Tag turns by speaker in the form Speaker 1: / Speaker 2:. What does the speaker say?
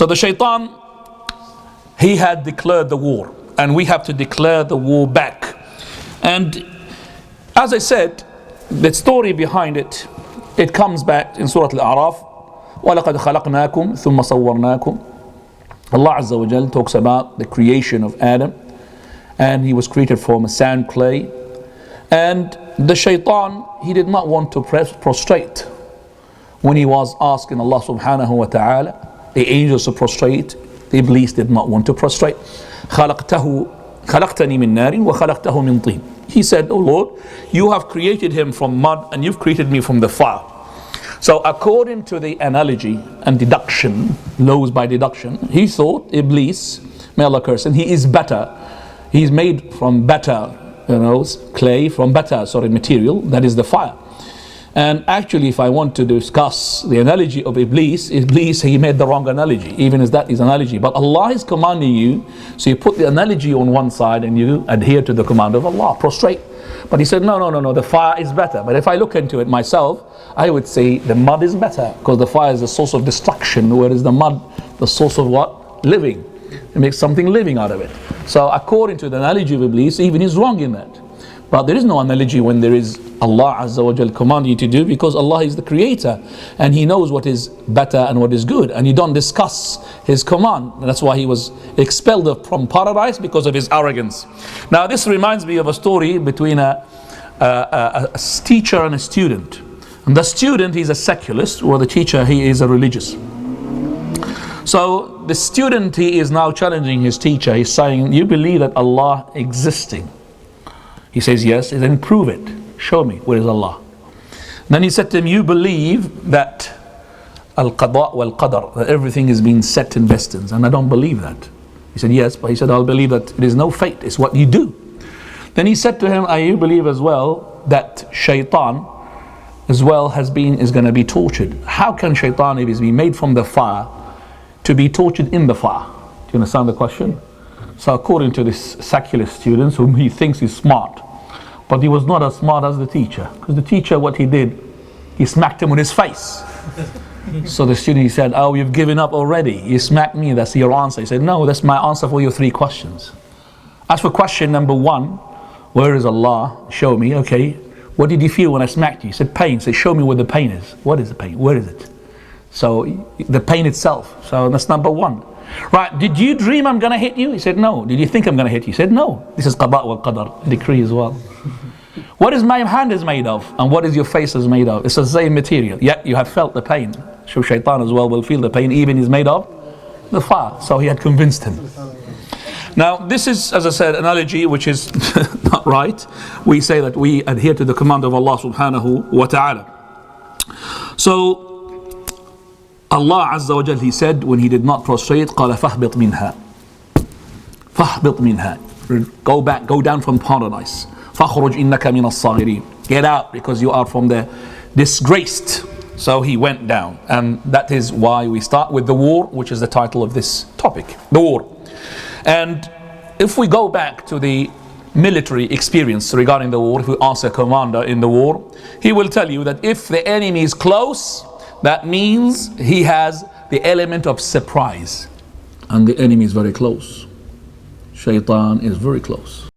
Speaker 1: So the shaitan, he had declared the war, and we have to declare the war back. And as I said, the story behind it, it comes back in Surah Al-A'raf. وَلَقَدْ خَلَقْنَاكُمْ ثُمَّ صَوَّرْنَاكُمْ. Allah Azza wa Jal talks about the creation of Adam, and he was created from a sand clay. And the shaitan, he did not want to prostrate when he was asking Allah subhanahu wa ta'ala, the angels to prostrate. The Iblis did not want to prostrate. خَلَقْتَنِي مِن نَارٍ وَخَلَقْتَهُ مِن طِينٍ. He said, "Oh Lord, you have created him from mud and you've created me from the fire." So according to the analogy and deduction, laws by deduction, he thought Iblis, may Allah curse him, he is better. He's made from better, clay, from better, material, that is the fire. And actually, if I want to discuss the analogy of Iblis, he made the wrong analogy, even as that is analogy. But Allah is commanding you, so you put the analogy on one side and you adhere to the command of Allah, prostrate. But he said, no, the fire is better. But if I look into it myself, I would say the mud is better, because the fire is the source of destruction, whereas the mud, the source of what? Living. It makes something living out of it. So according to the analogy of Iblis, even he's wrong in that. But there is no analogy when there is Allah Azza wa Jal commanding you to do, because Allah is the creator and He knows what is better and what is good, and you don't discuss His command. And that's why he was expelled from paradise, because of his arrogance. Now this reminds me of a story between a teacher and a student. And the student, he's a secularist, or the teacher, he is a religious. So the student, he is now challenging his teacher. He's saying, "You believe that Allah existing?" He says, "Yes." Then prove it. Show me, where is Allah? Then he said to him, "You believe that al-qada wal-qadar, that everything is being set in destiny, and I don't believe that." He said, "Yes," but he said, "I'll believe that it is no fate, it's what you do." Then he said to him, "You believe as well that Shaytaan as well is going to be tortured? How can Shaytaan, if he's been made from the fire, to be tortured in the fire?" Do you understand the question? So according to this secular student, whom he thinks is smart, but he was not as smart as the teacher, because the teacher, what he did, he smacked him on his face. So the student, he said, "Oh, you've given up already, you smacked me, that's your answer." He said, "No, that's my answer for your 3 questions. As for question number 1, where is Allah? Show me. Okay, what did you feel when I smacked you?" He said, "Pain." He said, "Show me where the pain is." What is the pain? Where is it? So the pain itself. So that's number 1. Right, did you dream I'm going to hit you? He said, "No." Did you think I'm going to hit you? He said, "No." This is qada wal qadar, decree as well. What is my hand is made of, and what is your face is made of? It's the same material, yet you have felt the pain. So Shaytan as well will feel the pain, even is made of the fire. So he had convinced him. Now this is, as I said, analogy which is not right. We say that we adhere to the command of Allah subhanahu wa ta'ala. So Allah Azza wa Jal, He said when He did not prostrate, قَالَ فَاهْبِطْ مِنْهَا. فَاهْبِطْ مِنْهَا. Go back, go down from paradise. فَاخْرُجْ إِنَّكَ مِنَ الصَّاغِرِينَ. Get out, because you are from the disgraced. So he went down, and that is why we start with the war, which is the title of this topic, the war. And if we go back to the military experience regarding the war, if we ask a commander in the war, he will tell you that if the enemy is close, that means he has the element of surprise, and the enemy is very close. Shaytan is very close.